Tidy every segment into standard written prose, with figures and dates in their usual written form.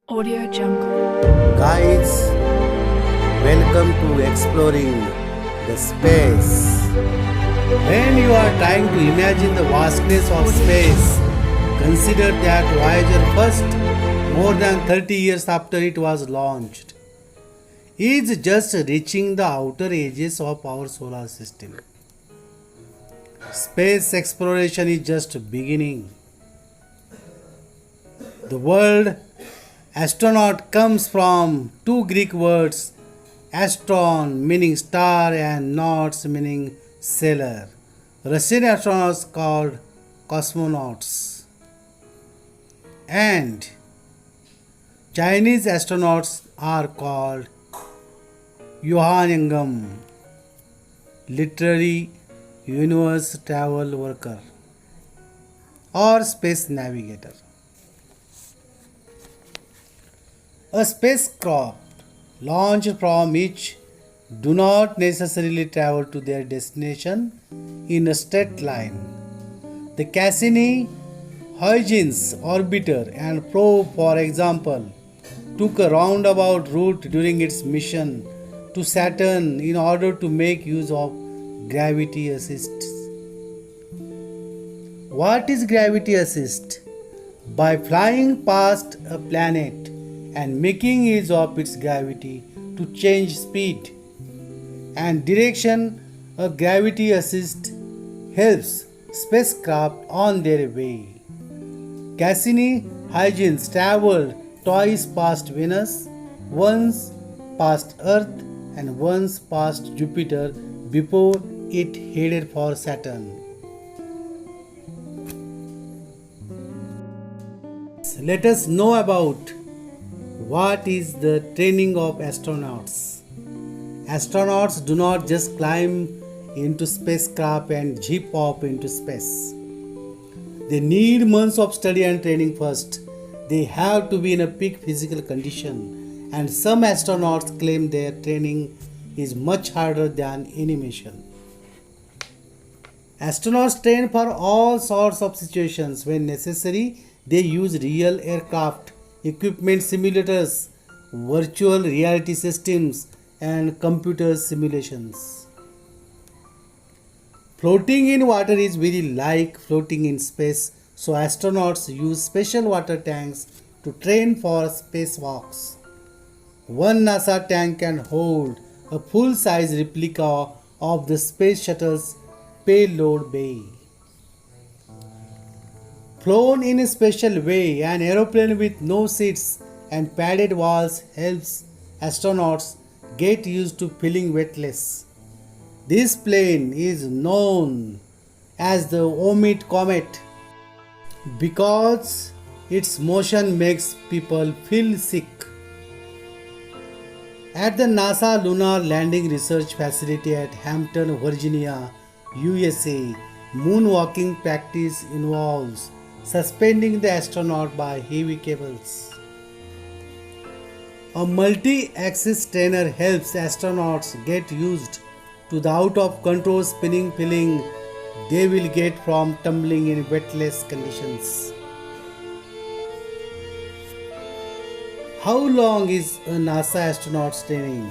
Audio Jungle. Guys, welcome to exploring the space. When you are trying to imagine the vastness of space, consider that Voyager first, more than 30 years after it was launched, is just reaching the outer edges of our solar system. Space exploration is just beginning. The word astronaut comes from two Greek words, astron meaning star and nauts meaning sailor. Russian astronauts called cosmonauts and Chinese astronauts are called Yuhanyangam, literally universe travel worker or space navigator. A spacecraft launched from each do not necessarily travel to their destination in a straight line. The Cassini-Huygens orbiter and probe, for example, took a roundabout route during its mission to Saturn in order to make use of gravity assist. What is gravity assist? By flying past a planet and making use of its gravity to change speed and direction, a gravity assist helps spacecraft on their way. Cassini-Huygens traveled twice past Venus, once past Earth and once past Jupiter before it headed for Saturn. Let us know about what is the training of astronauts. Astronauts do not just climb into spacecraft and zip off into space. They need months of study and training first. They have to be in a peak physical condition, and some astronauts claim their training is much harder than any mission. Astronauts train for all sorts of situations. When necessary, they use real aircraft, equipment simulators, virtual reality systems, and computer simulations. Floating in water is very like floating in space, so astronauts use special water tanks to train for spacewalks. One NASA tank can hold a full-size replica of the space shuttle's payload bay. Flown in a special way, an aeroplane with no seats and padded walls helps astronauts get used to feeling weightless. This plane is known as the Omet Comet because its motion makes people feel sick. At the NASA Lunar Landing Research Facility at Hampton, Virginia, USA, moonwalking practice involves suspending the astronaut by heavy cables. A multi-axis trainer helps astronauts get used to the out-of-control spinning feeling they will get from tumbling in weightless conditions. How long is a NASA astronaut's training?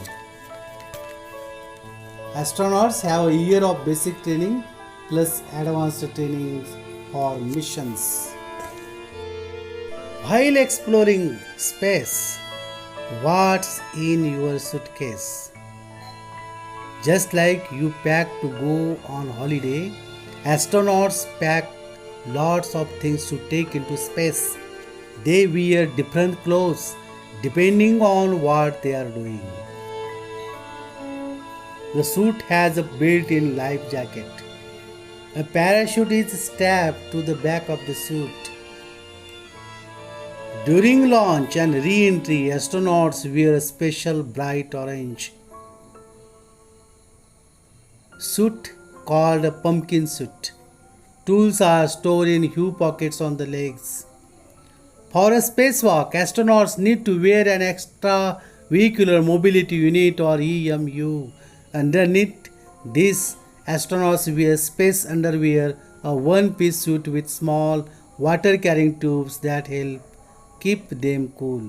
Astronauts have a year of basic training plus advanced training for missions. While exploring space, what's in your suitcase? Just like you pack to go on holiday, astronauts pack lots of things to take into space. They wear different clothes depending on what they are doing. The suit has a built-in life jacket. A parachute is strapped to the back of the suit. During launch and re-entry, astronauts wear a special bright orange suit called a pumpkin suit. Tools are stored in huge pockets on the legs. For a spacewalk, astronauts need to wear an extra vehicular mobility unit or EMU. Underneath this, astronauts wear space underwear, a one-piece suit with small water-carrying tubes that help keep them cool.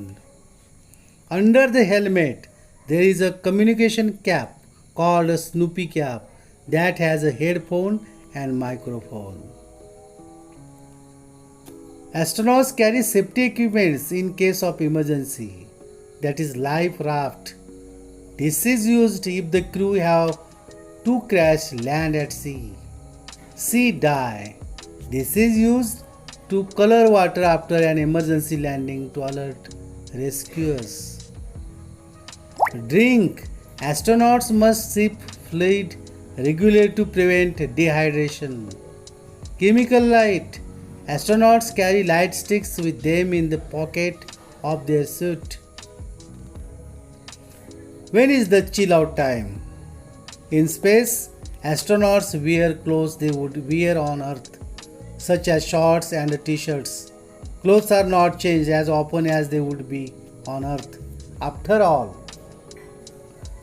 Under the helmet, there is a communication cap called a Snoopy cap that has a headphone and microphone. Astronauts carry safety equipments in case of emergency, that is life raft. This is used if the crew have to crash land at sea. Sea dye. This is used to color water after an emergency landing to alert rescuers. Drink. Astronauts must sip fluid regularly to prevent dehydration. Chemical light. Astronauts carry light sticks with them in the pocket of their suit. When is the chill out time? In space, astronauts wear clothes they would wear on Earth, such as shorts and t-shirts. Clothes are not changed as often as they would be on Earth. After all,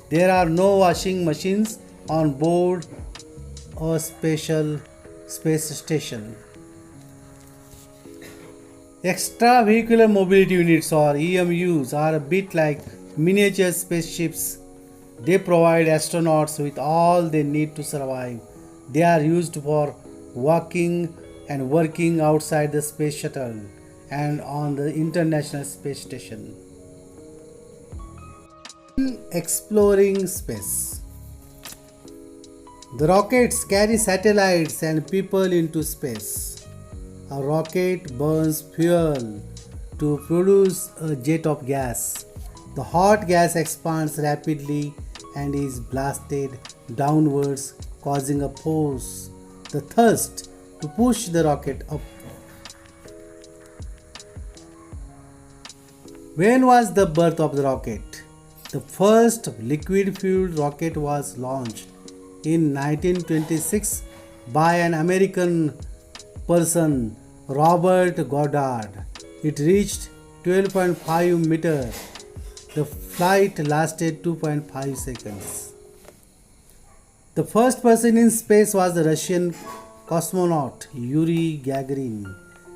there are no washing machines on board a special space station. Extravehicular mobility units or EMUs are a bit like miniature spaceships. They provide astronauts with all they need to survive. They are used for walking and working outside the space shuttle and on the International Space Station. Exploring space. The rockets carry satellites and people into space. A rocket burns fuel to produce a jet of gas. The hot gas expands rapidly and is blasted downwards, causing a force, the thrust, to push the rocket up. When was the birth of the rocket? The first liquid-fueled rocket was launched in 1926 by an American person, Robert Goddard. It reached 12.5 meters. The flight lasted 2.5 seconds. The first person in space was the Russian cosmonaut Yuri Gagarin.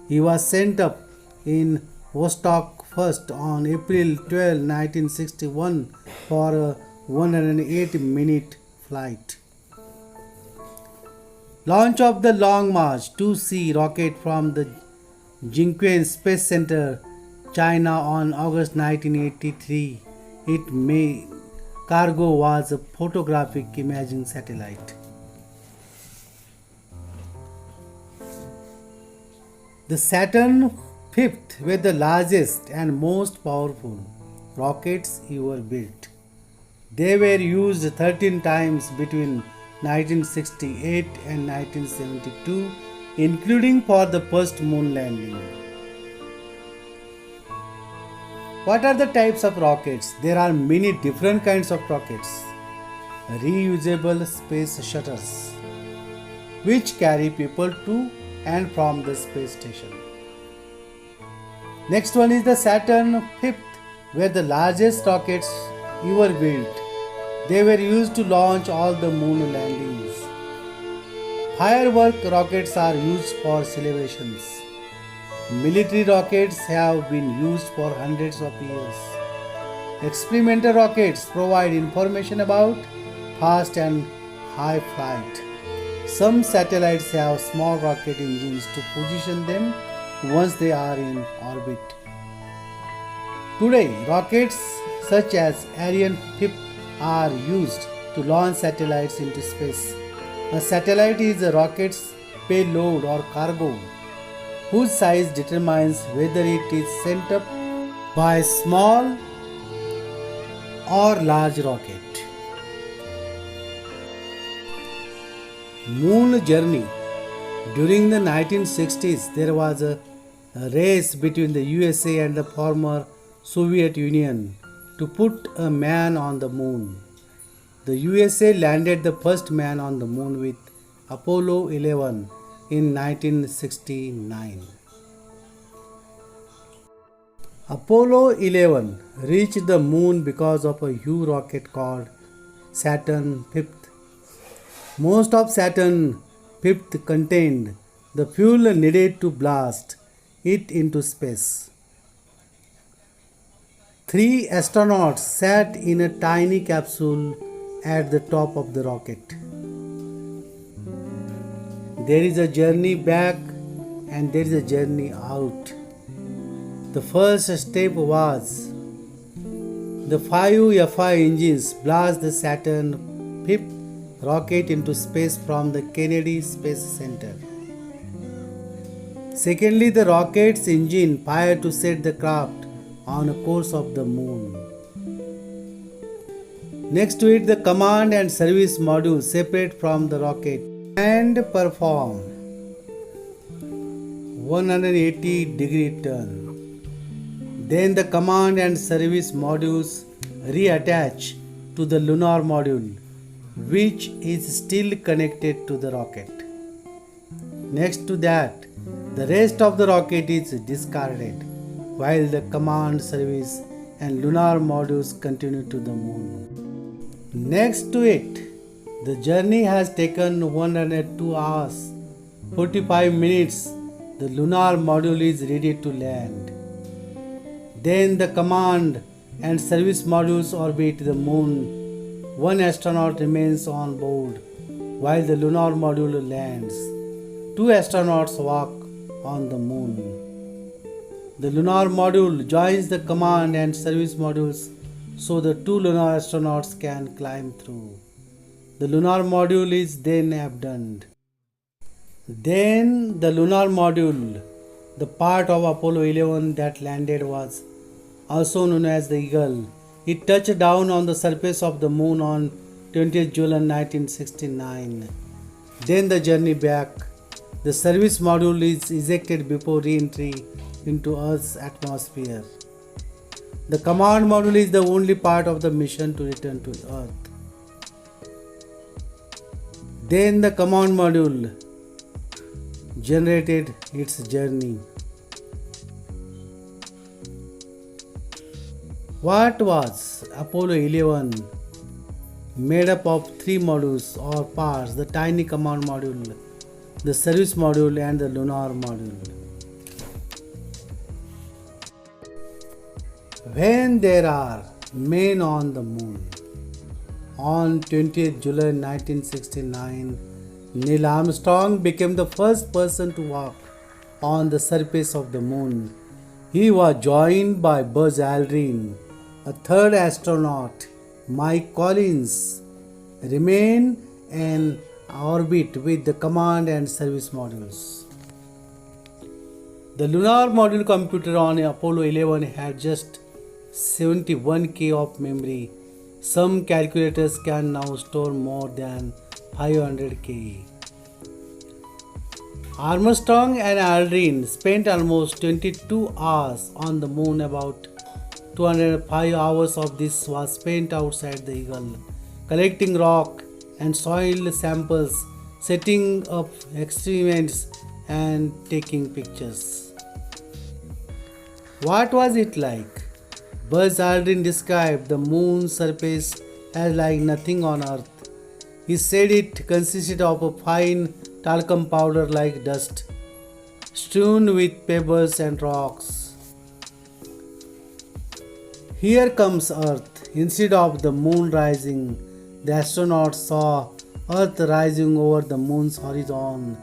He was sent up in Vostok 1st on April 12, 1961 for a 108-minute flight. Launch of the Long March 2C rocket from the Jiuquan Space Center, China on August 1983. Its main cargo was a photographic imaging satellite. The Saturn V were the largest and most powerful rockets ever built. They were used 13 times between 1968 and 1972, including for the first moon landing. What are the types of rockets? There are many different kinds of rockets. Reusable space shuttles, which carry people to and from the space station. Next one is the Saturn V, were the largest rockets ever built. They were used to launch all the moon landings. Firework rockets are used for celebrations. Military rockets have been used for hundreds of years. Experimental rockets provide information about fast and high flight. Some satellites have small rocket engines to position them once they are in orbit. Today, rockets such as Ariane 5 are used to launch satellites into space. A satellite is a rocket's payload or cargo, whose size determines whether it is sent up by a small or large rocket. Moon journey. During the 1960s, there was a race between the USA and the former Soviet Union to put a man on the moon. The USA landed the first man on the moon with Apollo 11 in 1969. Apollo 11 reached the moon because of a huge rocket called Saturn V. Most of Saturn V contained the fuel needed to blast it into space. Three astronauts sat in a tiny capsule at the top of the rocket. There is a journey back and there is a journey out. The first step was the 5 Fi engines blast the Saturn V rocket into space from the Kennedy Space Center. Secondly, the rocket's engine fired to set the craft on a course of the moon. Next to it, the command and service module separate from the rocket and perform 180-degree turn. Then the command and service modules reattach to the lunar module, which is still connected to the rocket. Next to that, the rest of the rocket is discarded, while the command, service, and lunar modules continue to the moon. Next to it, the journey has taken 102 hours, 45 minutes. The lunar module is ready to land. Then the command and service modules orbit the moon. One astronaut remains on board while the lunar module lands. 2 astronauts walk on the moon. The lunar module joins the command and service modules so the 2 lunar astronauts can climb through. The lunar module is then abandoned. Then the lunar module, the part of Apollo 11 that landed, was also known as the Eagle. It touched down on the surface of the moon on 20th July 1969. Then the journey back. The service module is ejected before re-entry into Earth's atmosphere. The command module is the only part of the mission to return to Earth. Then the command module generated its journey. What was Apollo 11? Made up of 3 modules or parts: the tiny command module, the service module, and the lunar module. When there are men on the moon, on 20th July 1969, Neil Armstrong became the first person to walk on the surface of the moon. He was joined by Buzz Aldrin. A third astronaut, Mike Collins, remained in orbit with the command and service modules. The lunar module computer on Apollo 11 had just 71K of memory. Some calculators can now store more than 500K. Armstrong and Aldrin spent almost 22 hours on the moon. About 205 hours of this was spent outside the Eagle, collecting rock and soil samples, setting up experiments, and taking pictures. What was it like? Buzz Aldrin described the moon's surface as like nothing on Earth. He said it consisted of a fine talcum powder like dust, strewn with pebbles and rocks. Here comes Earth. Instead of the moon rising, the astronauts saw Earth rising over the moon's horizon.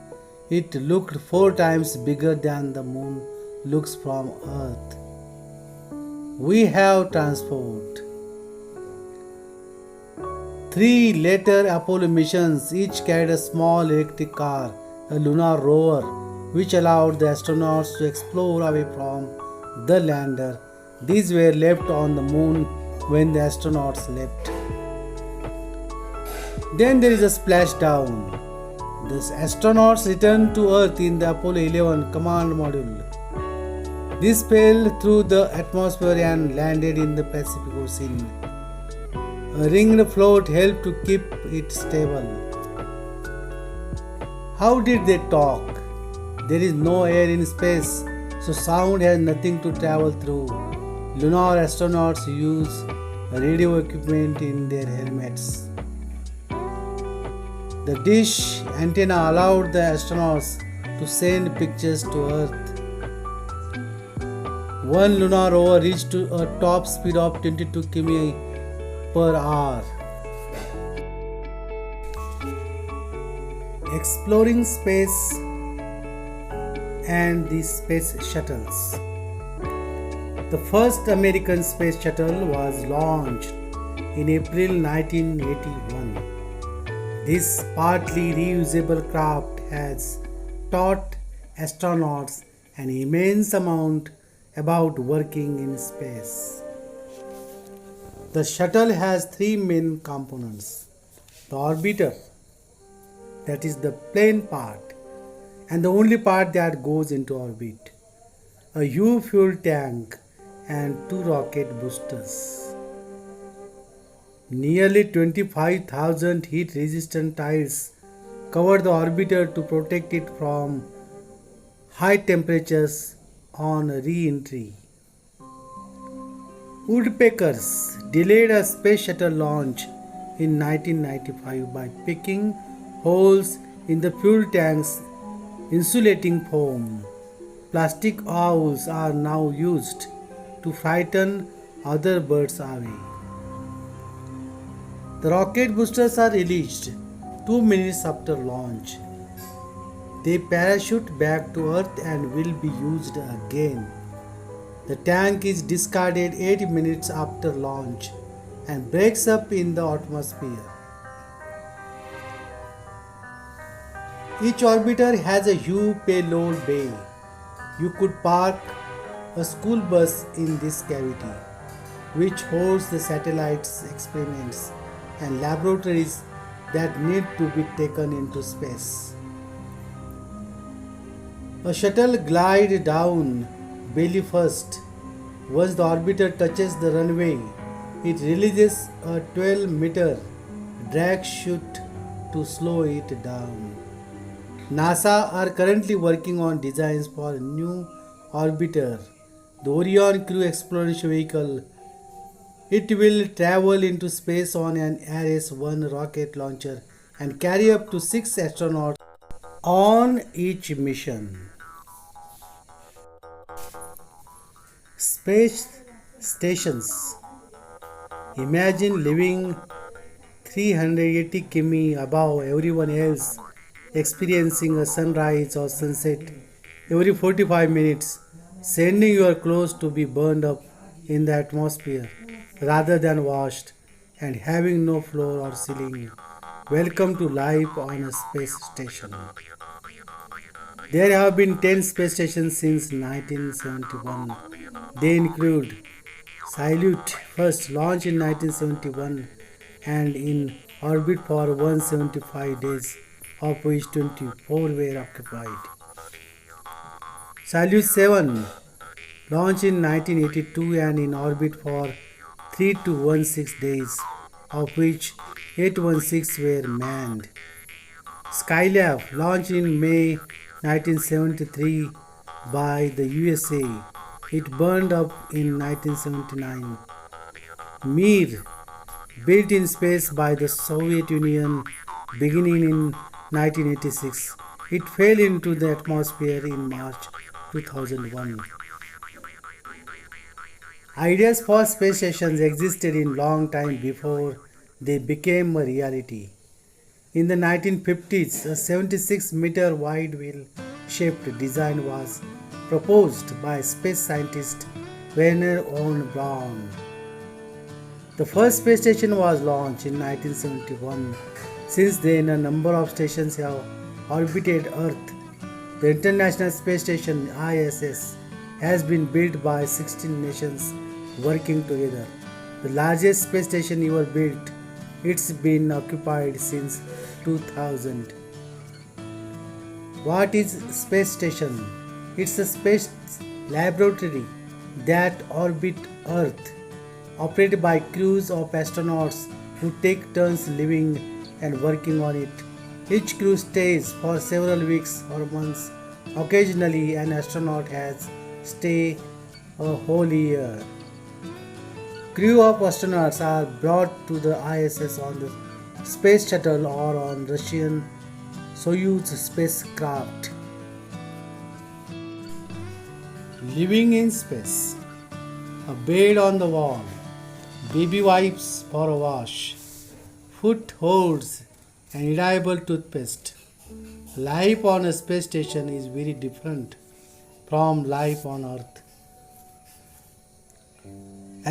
It looked 4 times bigger than the moon looks from Earth. We have transport. 3 later Apollo missions each carried a small electric car, a lunar rover, which allowed the astronauts to explore away from the lander. These were left on the moon when the astronauts left. Then there is a splashdown. The astronauts returned to Earth in the Apollo 11 command module. This fell through the atmosphere and landed in the Pacific Ocean. A ringed float helped to keep it stable. How did they talk? There is no air in space, so sound has nothing to travel through. Lunar astronauts use radio equipment in their helmets. The dish antenna allowed the astronauts to send pictures to Earth. One lunar rover reached a top speed of 22 km per hour. Exploring space and the space shuttles. The first American space shuttle was launched in April 1981. This partly reusable craft has taught astronauts an immense amount about working in space. The shuttle has three main components: the orbiter, that is the plane part, and the only part that goes into orbit, a U fuel tank, and two rocket boosters. Nearly 25,000 heat resistant tiles cover the orbiter to protect it from high temperatures on re-entry. Woodpeckers delayed a space shuttle launch in 1995 by picking holes in the fuel tank's insulating foam. Plastic owls are now used to frighten other birds away. The rocket boosters are released 2 minutes after launch. They parachute back to Earth and will be used again. The tank is discarded 8 minutes after launch and breaks up in the atmosphere. Each orbiter has a huge payload bay. You could park a school bus in this cavity, which holds the satellites, experiments, and laboratories that need to be taken into space. A shuttle glides down belly first. Once the orbiter touches the runway, it releases a 12-meter drag chute to slow it down. NASA are currently working on designs for a new orbiter, the Orion Crew Exploration Vehicle. It will travel into space on an Ares-1 rocket launcher and carry up to 6 astronauts on each mission. Space stations. Imagine living 380 km above everyone else, experiencing a sunrise or sunset every 45 minutes, sending your clothes to be burned up in the atmosphere rather than washed, and having no floor or ceiling. Welcome to life on a space station. There have been 10 space stations since 1971. They include Salyut, first launched in 1971 and in orbit for 175 days, of which 24 were occupied. Salyut 7, launched in 1982 and in orbit for 3 to 16 days, of which 816 were manned. Skylab, launched in May 1973 by the USA. It burned up in 1979. Mir, built in space by the Soviet Union beginning in 1986. It fell into the atmosphere in March 2001. Ideas for space stations existed in long time before they became a reality. In the 1950s, a 76-meter wide wheel-shaped design was proposed by space scientist Wernher von Braun. The first space station was launched in 1971. Since then, a number of stations have orbited Earth. The International Space Station ISS has been built by 16 nations working together. The largest space station ever built. It's been occupied since 2000. What is space station? It's a space laboratory that orbits Earth, operated by crews of astronauts who take turns living and working on it. Each crew stays for several weeks or months. Occasionally, an astronaut has stay a whole year. Crew of astronauts are brought to the ISS on the space shuttle or on Russian Soyuz spacecraft. Living in space. a bed on the wall, baby wipes for a wash, foot holds, and reliable toothpaste. Life on a space station is very different from life on Earth.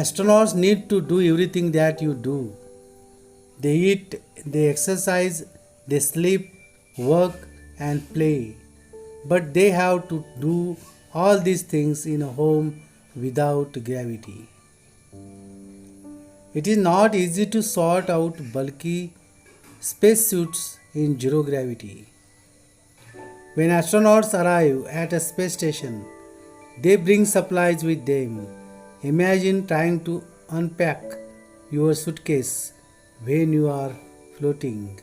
Astronauts need to do everything that you do. They eat, they exercise, they sleep, work, and play. But they have to do all these things in a home without gravity. It is not easy to sort out bulky spacesuits in zero gravity. When astronauts arrive at a space station, they bring supplies with them. Imagine trying to unpack your suitcase when you are floating.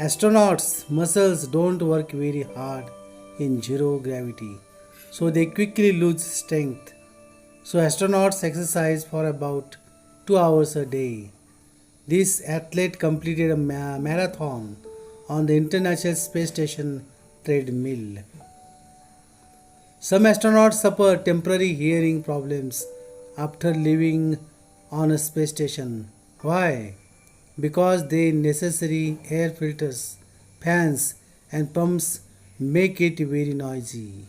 Astronauts' muscles don't work very hard in zero gravity, so they quickly lose strength. So astronauts exercise for about 2 hours a day. This athlete completed a marathon on the International Space Station treadmill. Some astronauts suffer temporary hearing problems after living on a space station. Why? Because the necessary air filters, fans, and pumps make it very noisy.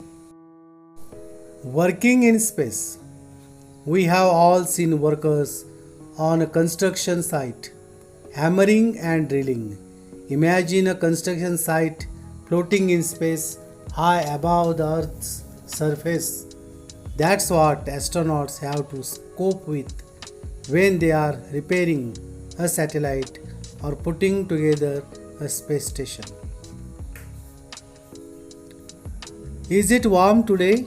Working in space. We have all seen workers on a construction site hammering and drilling. Imagine a construction site floating in space high above the Earth's surface. That's what astronauts have to cope with when they are repairing a satellite or putting together a space station. Is it warm today?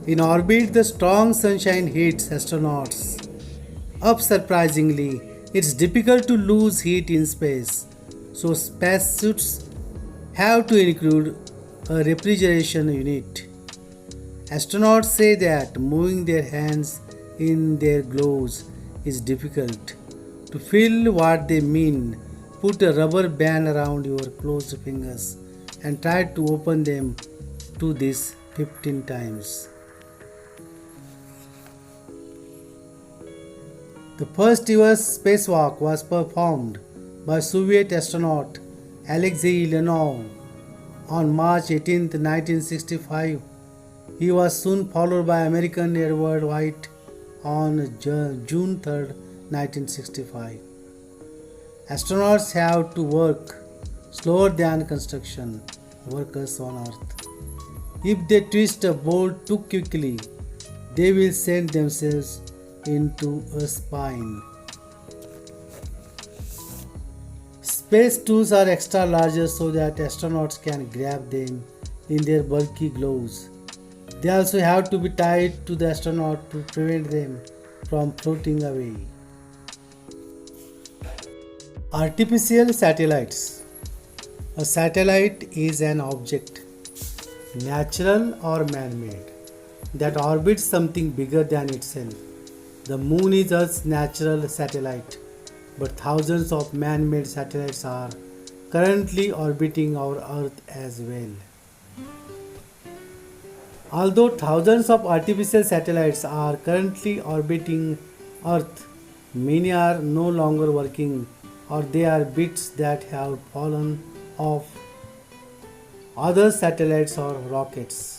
In orbit, the strong sunshine hits astronauts up surprisingly. It's difficult to lose heat in space, so spacesuits have to include a refrigeration unit. Astronauts say that moving their hands in their gloves is difficult. To feel what they mean, put a rubber band around your closed fingers and try to open them to this 15 times. The first US spacewalk was performed by Soviet astronaut Alexei Leonov on March 18, 1965. He was soon followed by American Edward White on June 3, 1965. Astronauts have to work slower than construction workers on Earth. If they twist a bolt too quickly, they will send themselves into a spine. Space tools are extra larger so that astronauts can grab them in their bulky gloves. They also have to be tied to the astronaut to prevent them from floating away. Artificial satellites. A satellite is an object, natural or man-made, that orbits something bigger than itself. The moon is Earth's natural satellite, but thousands of man-made satellites are currently orbiting our Earth as well. Although thousands of artificial satellites are currently orbiting Earth, many are no longer working or they are bits that have fallen off other satellites or rockets.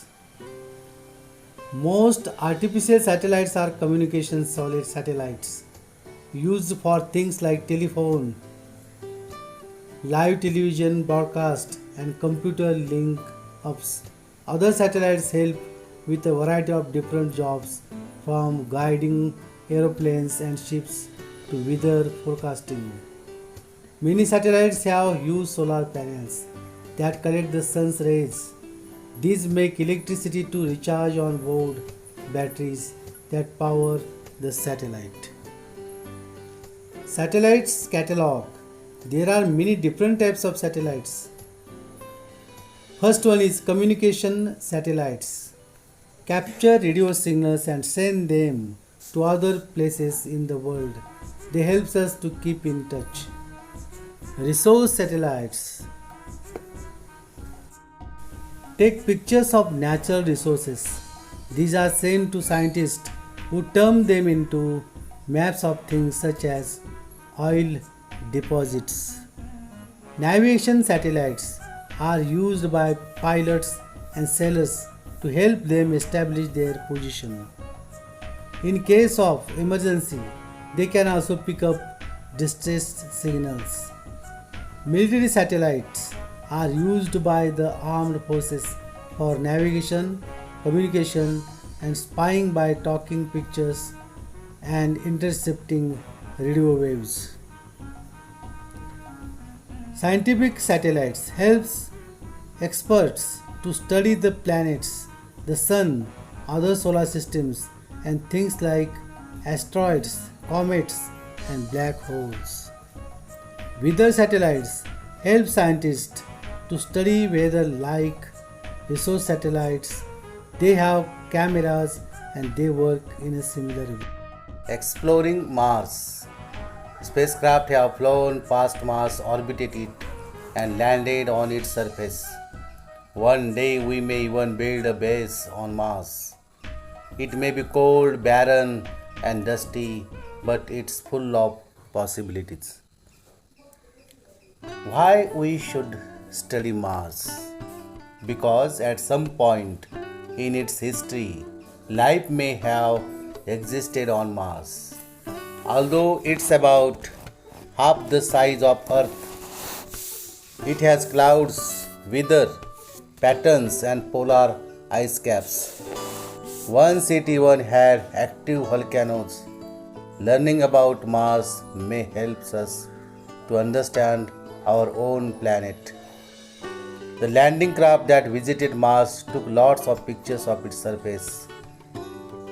Most artificial satellites are communication solid satellites used for things like telephone, live television broadcast, and computer link ups. Other satellites help with a variety of different jobs, from guiding aeroplanes and ships to weather forecasting. Many satellites have huge solar panels that collect the sun's rays. These make electricity to recharge on board batteries that power the satellite. Satellites catalog. There are many different types of satellites. First one is communication satellites. Capture radio signals and send them to other places in the world. They help us to keep in touch. Resource satellites. Take pictures of natural resources These are sent to scientists who turn them into maps of things such as oil deposits. Navigation satellites are used by pilots and sailors to help them establish their position. In case of emergency, they can also pick up distress signals. Military satellites are used by the armed forces for navigation, communication, and spying by taking pictures and intercepting radio waves. Scientific satellites helps experts to study the planets, the sun, other solar systems, and things like asteroids, comets, and black holes. Weather satellites help scientists to study weather like resource satellites. They have cameras and they work in a similar way. Exploring Mars. Spacecraft have flown past Mars, orbited it, and landed on its surface. One day we may even build a base on Mars. It may be cold, barren, and dusty, but it's full of possibilities. Why we should study Mars? Because at some point in its history, life may have existed on Mars. Although it's about half the size of Earth, it has clouds, weather patterns, and polar ice caps. Once it even had active volcanoes. Learning about Mars may help us to understand our own planet. The landing craft that visited Mars took lots of pictures of its surface.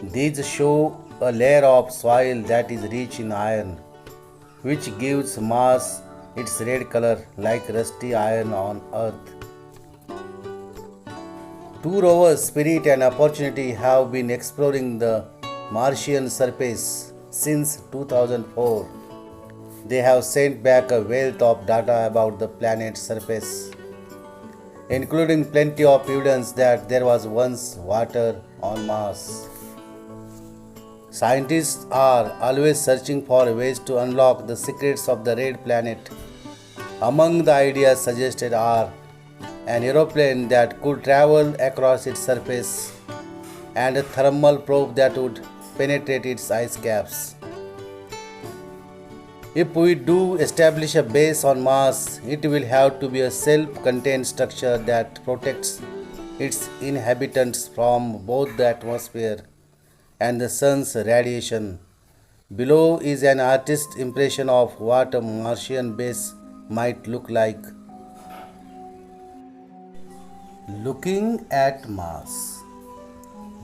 These show a layer of soil that is rich in iron, which gives Mars its red color like rusty iron on Earth. Two rovers, Spirit and Opportunity, have been exploring the Martian surface since 2004. They have sent back a wealth of data about the planet's surface, including plenty of evidence that there was once water on Mars. Scientists are always searching for ways to unlock the secrets of the red planet. Among the ideas suggested are an aeroplane that could travel across its surface and a thermal probe that would penetrate its ice caps. If we do establish a base on Mars, it will have to be a self-contained structure that protects its inhabitants from both the atmosphere and the sun's radiation. Below is an artist's impression of what a Martian base might look like. Looking at Mars.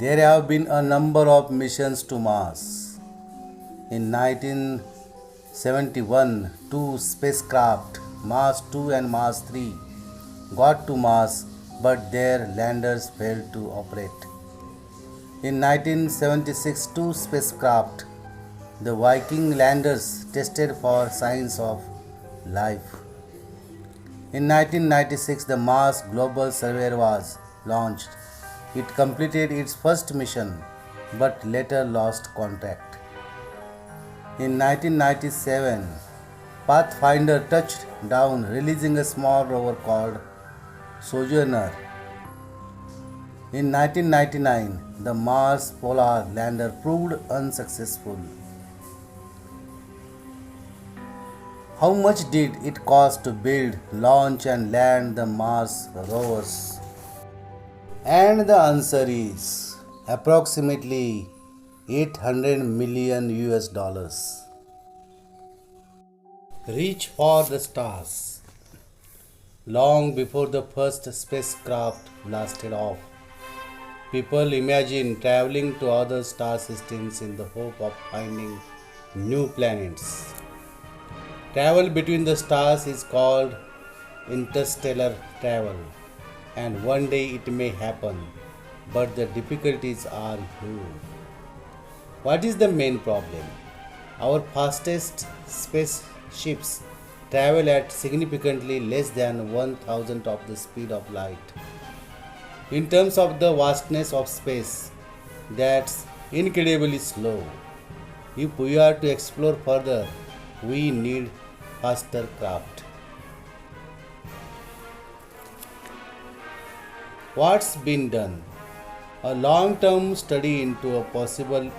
There have been a number of missions to Mars. In 1971, two spacecraft, Mars 2 and Mars 3, got to Mars, but their landers failed to operate. In 1976, two spacecraft, the Viking landers, tested for signs of life. In 1996, the Mars Global Surveyor was launched. It completed its first mission, but later lost contact. In 1997, Pathfinder touched down, releasing a small rover called Sojourner. In 1999, the Mars Polar Lander proved unsuccessful. How much did it cost to build, launch, and land the Mars rovers? And the answer is approximately 800 million US dollars. Reach for the stars. Long before the first spacecraft blasted off, people imagined traveling to other star systems in the hope of finding new planets. Travel between the stars is called interstellar travel, and one day it may happen, but the difficulties are huge. What is the main problem? Our fastest spaceships travel at significantly less than 1,000th of the speed of light. In terms of the vastness of space, that's incredibly slow. If we are to explore further, we need faster craft. What's been done? A long term study into a possible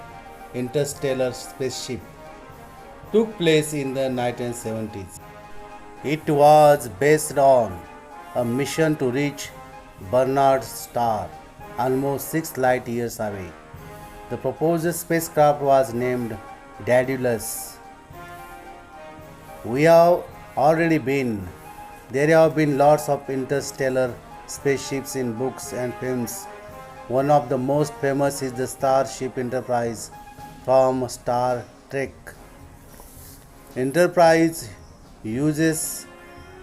interstellar spaceship took place in the 1970s. It was based on a mission to reach Barnard's star, almost 6 light years away. The proposed spacecraft was named Daedalus. We have already been. There have been lots of interstellar spaceships in books and films. One of the most famous is the Starship Enterprise from Star Trek. Enterprise uses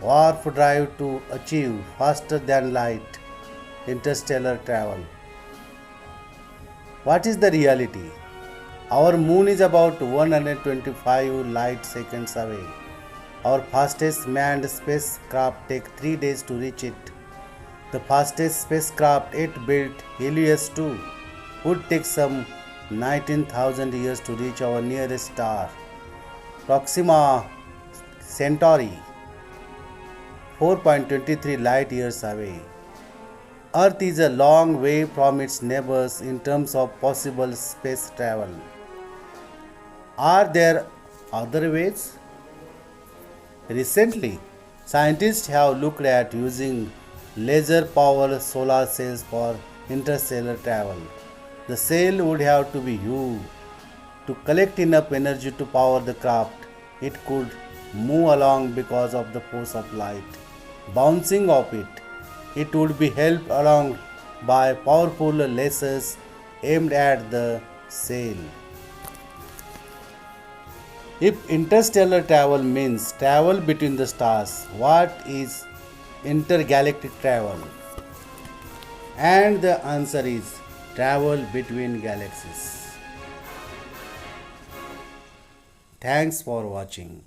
warp drive to achieve faster than light interstellar travel. What is the reality? Our moon is about 125 light seconds away. Our fastest manned spacecraft takes 3 days to reach it. The fastest spacecraft yet built, Helios 2, would take some 19,000 years to reach our nearest star, Proxima Centauri, 4.23 light years away. Earth is a long way from its neighbors in terms of possible space travel. Are there other ways? Recently, scientists have looked at using laser powered solar cells for interstellar travel. The cell would have to be huge to collect enough energy to power the craft. It could move along because of the force of light bouncing off it. It would be helped along by powerful lasers aimed at the cell. If interstellar travel means travel between the stars, what is intergalactic travel? And the answer is travel between galaxies. Thanks for watching.